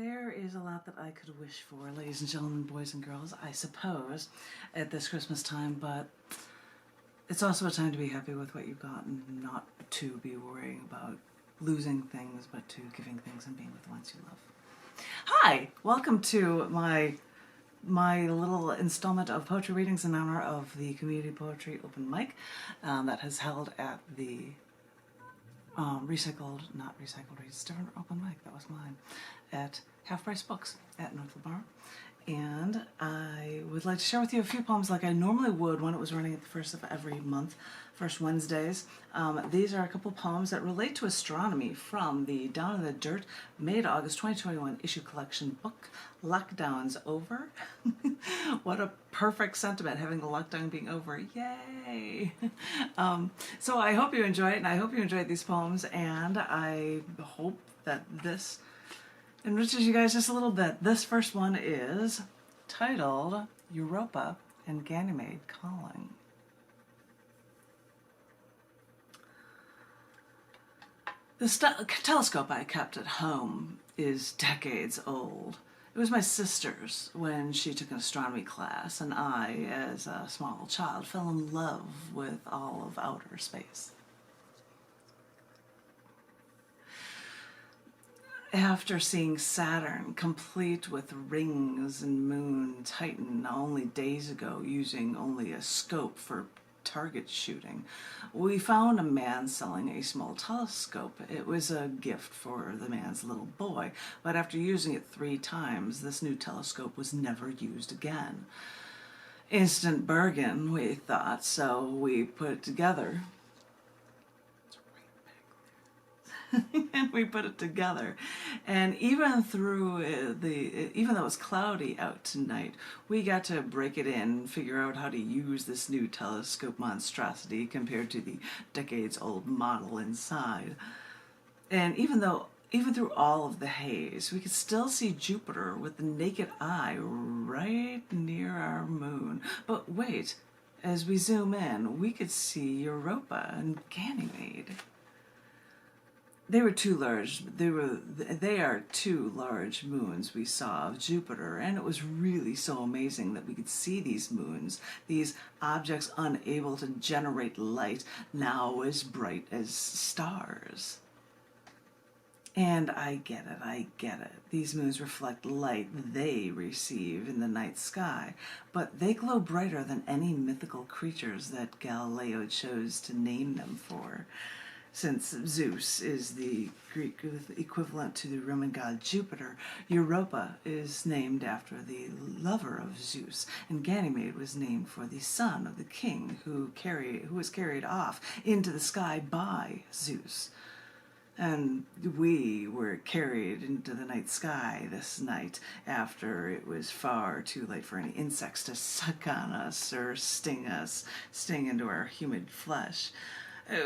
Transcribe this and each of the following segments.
There is a lot that I could wish for, ladies and gentlemen, boys and girls, I suppose, at this Christmas time, but it's also a time to be happy with what you've got and not to be worrying about losing things, but to giving things and being with the ones you love. Hi! Welcome to my little installment of poetry readings in honor of the Community Poetry Open Mic that has held at the not recycled, it's a different open mic, that was mine, at Half Price Books at North Bar. And I would like to share with you a few poems like I normally would when it was running at the first of every month, first Wednesdays. These are a couple poems that relate to astronomy from the Down in the Dirt, May to August 2021 issue collection book, Lockdown's Over. What a perfect sentiment, having the lockdown being over. Yay! So I hope you enjoy it, and I hope you enjoyed these poems, and I hope that this enriches you guys just a little bit. This first one is titled Europa and Ganymede Calling. The telescope I kept at home is decades old. It was my sister's when she took an astronomy class, and I, as a small child, fell in love with all of outer space. After seeing Saturn, complete with rings and moon, Titan only days ago using only a scope for target shooting, we found a man selling a small telescope. It was a gift for the man's little boy, but after using it 3 times, this new telescope was never used again. Instant bargain, we thought, so we put it together. And we put it together, and even though it was cloudy out tonight, we got to break it in, figure out how to use this new telescope monstrosity compared to the decades-old model inside. And even through all of the haze, we could still see Jupiter with the naked eye right near our moon. But wait, as we zoom in, we could see Europa and Ganymede. They are 2 large moons we saw of Jupiter, and it was really so amazing that we could see these moons, these objects unable to generate light, now as bright as stars. And I get it. These moons reflect light they receive in the night sky, but they glow brighter than any mythical creatures that Galileo chose to name them for. Since Zeus is the Greek equivalent to the Roman god Jupiter, Europa is named after the lover of Zeus, and Ganymede was named for the son of the king who was carried off into the sky by Zeus. And we were carried into the night sky this night after it was far too late for any insects to suck on us or sting into our humid flesh.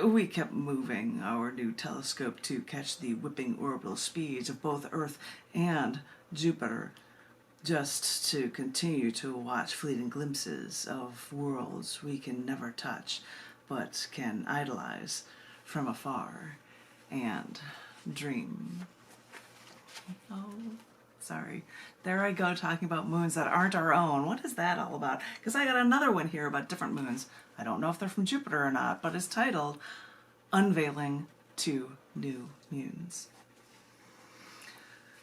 We kept moving our new telescope to catch the whipping orbital speeds of both Earth and Jupiter, just to continue to watch fleeting glimpses of worlds we can never touch, but can idolize from afar and dream. Oh, sorry. There I go talking about moons that aren't our own. What is that all about? Because I got another one here about different moons. I don't know if they're from Jupiter or not, but it's titled Unveiling Two New Moons.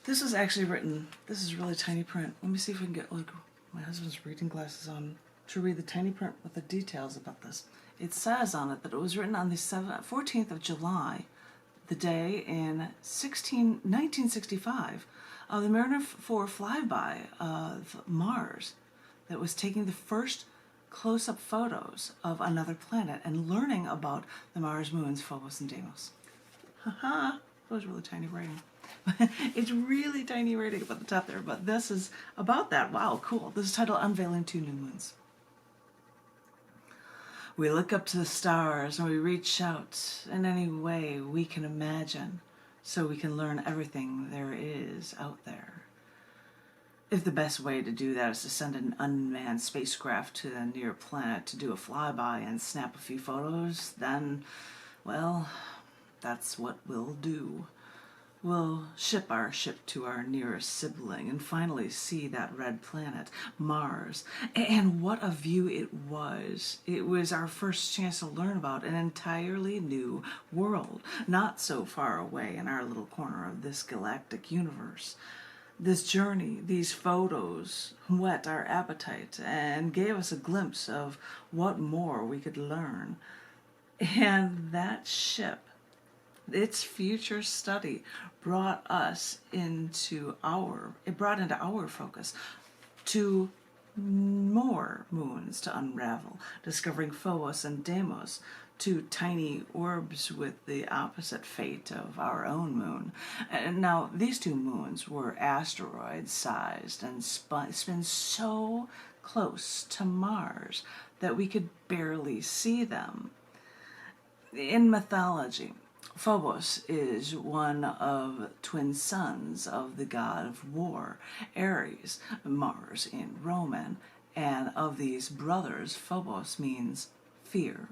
This was actually written, this is really tiny print. Let me see if we can get my husband's reading glasses on to read the tiny print with the details about this. It says on it that it was written on the 14th of July, the day in 1965, of the Mariner 4 flyby of Mars that was taking the first close-up photos of another planet and learning about the Mars moons Phobos and Deimos. Haha, that was really tiny writing. It's really tiny writing about the top there, but this is about that. Wow, cool. This is titled Unveiling Two New Moons. We look up to the stars and we reach out in any way we can imagine so we can learn everything there is out there. If the best way to do that is to send an unmanned spacecraft to the near planet to do a flyby and snap a few photos, then, well, that's what we'll do. We'll ship our ship to our nearest sibling and finally see that red planet, Mars. And what a view it was. It was our first chance to learn about an entirely new world, not so far away in our little corner of this galactic universe. This journey, these photos, whet our appetite and gave us a glimpse of what more we could learn. And that ship, its future study brought into our focus to more moons to unravel, discovering Phobos and Deimos, two tiny orbs with the opposite fate of our own moon. And now, these two moons were asteroid-sized and spin so close to Mars that we could barely see them. In mythology, Phobos is one of twin sons of the god of war, Ares, Mars in Roman, and of these brothers, Phobos means fear,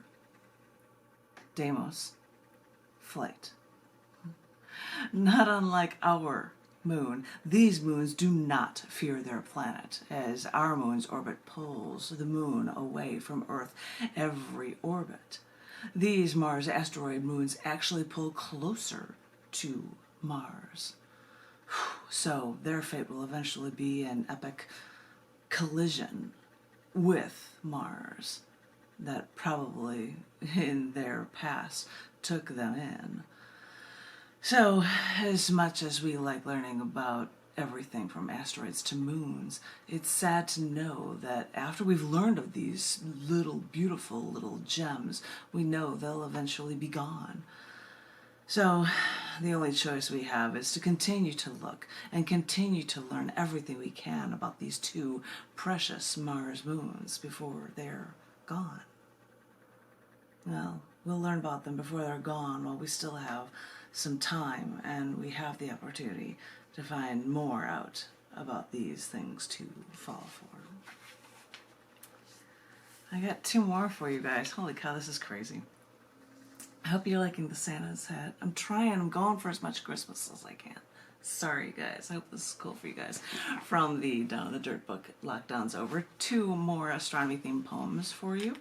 Deimos, flight. Not unlike our moon, these moons do not fear their planet, as our moon's orbit pulls the moon away from Earth every orbit. These Mars asteroid moons actually pull closer to Mars. So their fate will eventually be an epic collision with Mars that probably in their past took them in. So as much as we like learning about everything from asteroids to moons, it's sad to know that after we've learned of these beautiful little gems, we know they'll eventually be gone. So the only choice we have is to continue to look and continue to learn everything we can about these two precious Mars moons before they're gone. Well, we'll learn about them before they're gone while we still have some time and we have the opportunity to find more out about these things to fall for. I got two more for you guys. Holy cow, this is crazy. I hope you're liking the Santa's hat. I'm going for as much Christmas as I can. Sorry guys, I hope this is cool for you guys. From the Down in the Dirt book, Lockdown's Over, two more astronomy themed poems for you.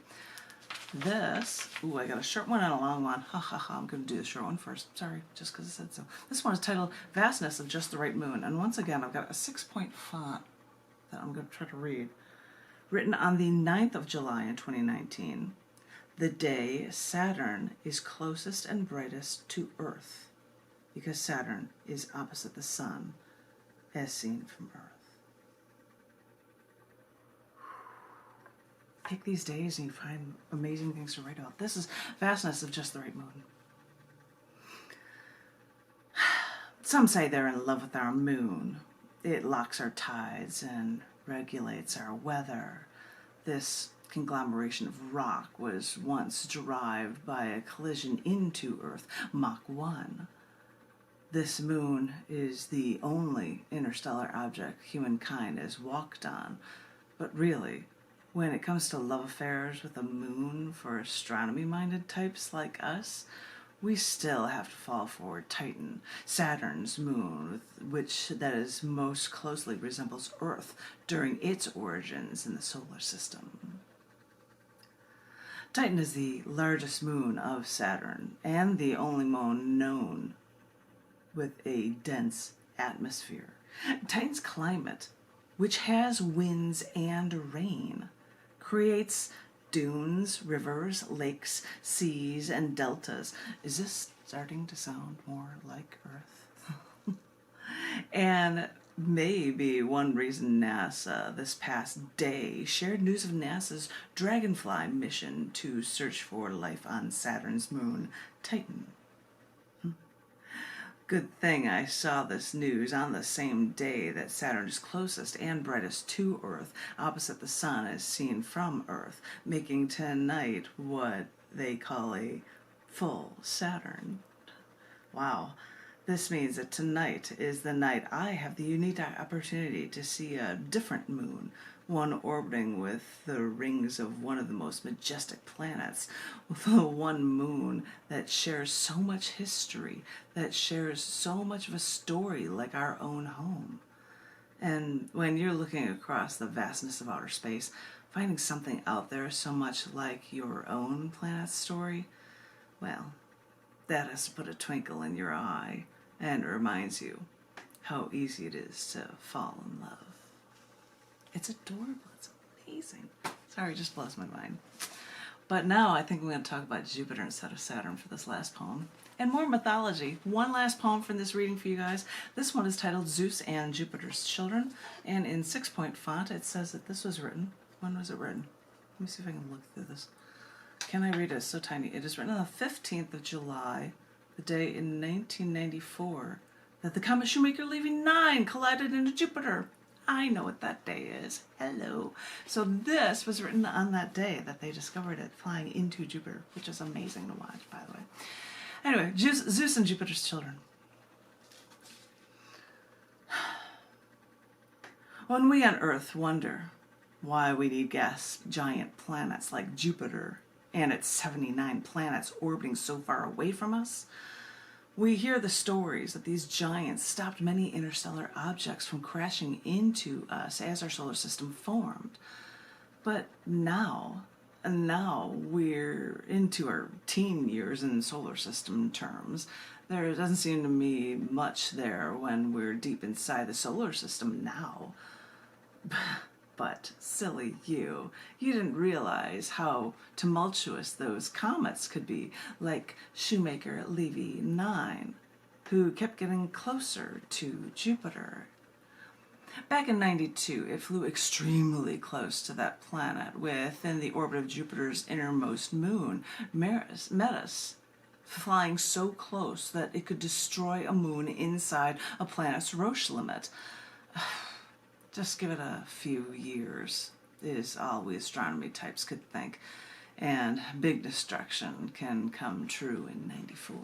This, I got a short one and a long one. I'm going to do the short one first. Sorry, just because I said so. This one is titled Vastness of Just the Right Moon. And once again, I've got a 6-point font that I'm going to try to read. Written on the 9th of July in 2019. The day Saturn is closest and brightest to Earth, because Saturn is opposite the Sun, as seen from Earth. Pick these days and you find amazing things to write about. This is Vastness of Just the Right Moon. Some say they're in love with our moon. It locks our tides and regulates our weather. This conglomeration of rock was once derived by a collision into Earth, Mach 1. This moon is the only interstellar object humankind has walked on, but really, when it comes to love affairs with a moon for astronomy-minded types like us, we still have to fall for Titan, Saturn's moon, which most closely resembles Earth during its origins in the solar system. Titan is the largest moon of Saturn and the only moon known with a dense atmosphere. Titan's climate, which has winds and rain, creates dunes, rivers, lakes, seas, and deltas. Is this starting to sound more like Earth? And maybe one reason NASA this past day shared news of NASA's Dragonfly mission to search for life on Saturn's moon, Titan. Good thing I saw this news on the same day that Saturn is closest and brightest to Earth, opposite the Sun as seen from Earth, making tonight what they call a full Saturn. Wow. This means that tonight is the night I have the unique opportunity to see a different moon one orbiting with the rings of one of the most majestic planets, with the one moon that shares so much history, that shares so much of a story like our own home. And when you're looking across the vastness of outer space, finding something out there so much like your own planet's story, well, that has to put a twinkle in your eye and reminds you how easy it is to fall in love. It's adorable. It's amazing. Sorry, it just blows my mind. But now I think I'm going to talk about Jupiter instead of Saturn for this last poem. And more mythology. One last poem from this reading for you guys. This one is titled Zeus and Jupiter's Children. And in 6-point font it says that this was written. When was it written? Let me see if I can look through this. Can I read it? It's so tiny. It is written on the 15th of July, the day in 1994, that the comet Shoemaker-Levy 9 collided into Jupiter. I know what that day is. Hello. So this was written on that day that they discovered it flying into Jupiter, which is amazing to watch, by the way. Anyway, Zeus and Jupiter's children. When we on Earth wonder why we need gas giant planets like Jupiter and its 79 planets orbiting so far away from us, we hear the stories that these giants stopped many interstellar objects from crashing into us as our solar system formed. But now we're into our teen years in solar system terms. There doesn't seem to be much there when we're deep inside the solar system now. But silly you didn't realize how tumultuous those comets could be, like Shoemaker-Levy 9, who kept getting closer to Jupiter. Back in '92, it flew extremely close to that planet, within the orbit of Jupiter's innermost moon, Metis, flying so close that it could destroy a moon inside a planet's Roche limit. Just give it a few years, is all we astronomy types could think, and big destruction can come true in '94.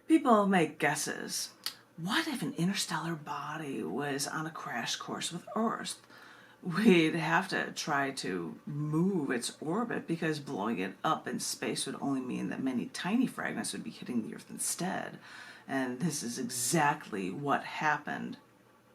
People make guesses. What if an interstellar body was on a crash course with Earth? We'd have to try to move its orbit because blowing it up in space would only mean that many tiny fragments would be hitting the Earth instead. And this is exactly what happened.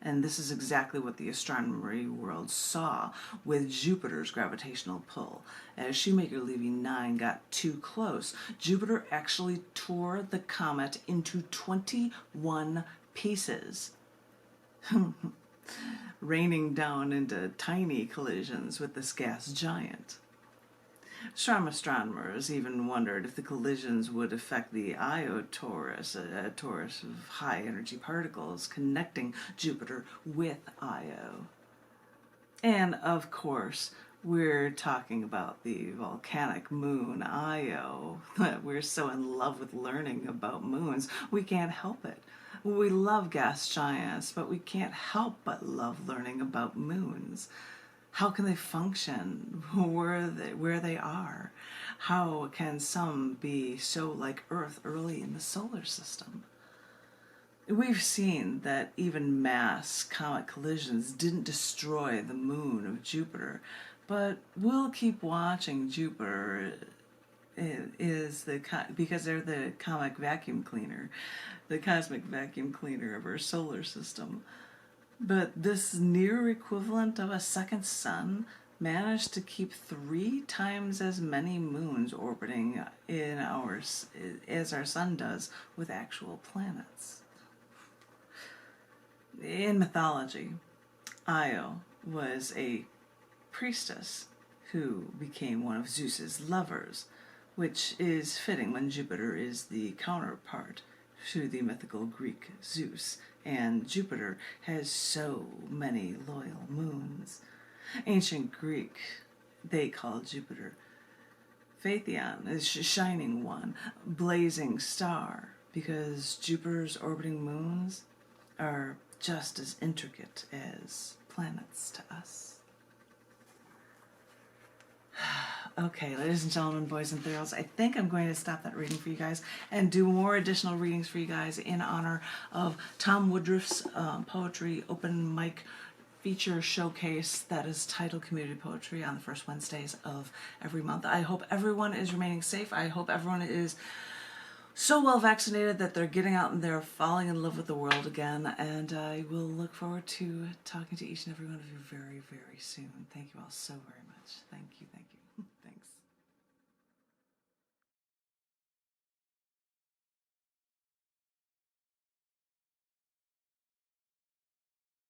And this is exactly what the astronomy world saw with Jupiter's gravitational pull. As Shoemaker-Levy 9 got too close, Jupiter actually tore the comet into 21 pieces, raining down into tiny collisions with this gas giant. Some astronomers even wondered if the collisions would affect the Io torus, a torus of high-energy particles connecting Jupiter with Io. And, of course, we're talking about the volcanic moon Io. We're so in love with learning about moons, we can't help it. We love gas giants, but we can't help but love learning about moons. How can they function where they are? How can some be so like Earth early in the solar system? We've seen that even mass comet collisions didn't destroy the moon of Jupiter, but we'll keep watching Jupiter because they're the cosmic vacuum cleaner of our solar system. But this near equivalent of a second sun managed to keep 3 times as many moons orbiting in ours as our sun does with actual planets. In mythology, Io was a priestess who became one of Zeus's lovers, which is fitting when Jupiter is the counterpart to the mythical Greek Zeus, and Jupiter has so many loyal moons. Ancient Greek, they called Jupiter Phaethon, is shining one, blazing star, because Jupiter's orbiting moons are just as intricate as planets to us. Okay, ladies and gentlemen, boys and girls, I think I'm going to stop that reading for you guys and do more additional readings for you guys in honor of Tom Woodruff's poetry open mic feature showcase that is titled Community Poetry on the first Wednesdays of every month. I hope everyone is remaining safe. I hope everyone is so well vaccinated that they're getting out and they're falling in love with the world again. And I will look forward to talking to each and every one of you very, very soon. Thank you all so very much. Thank you, thank you.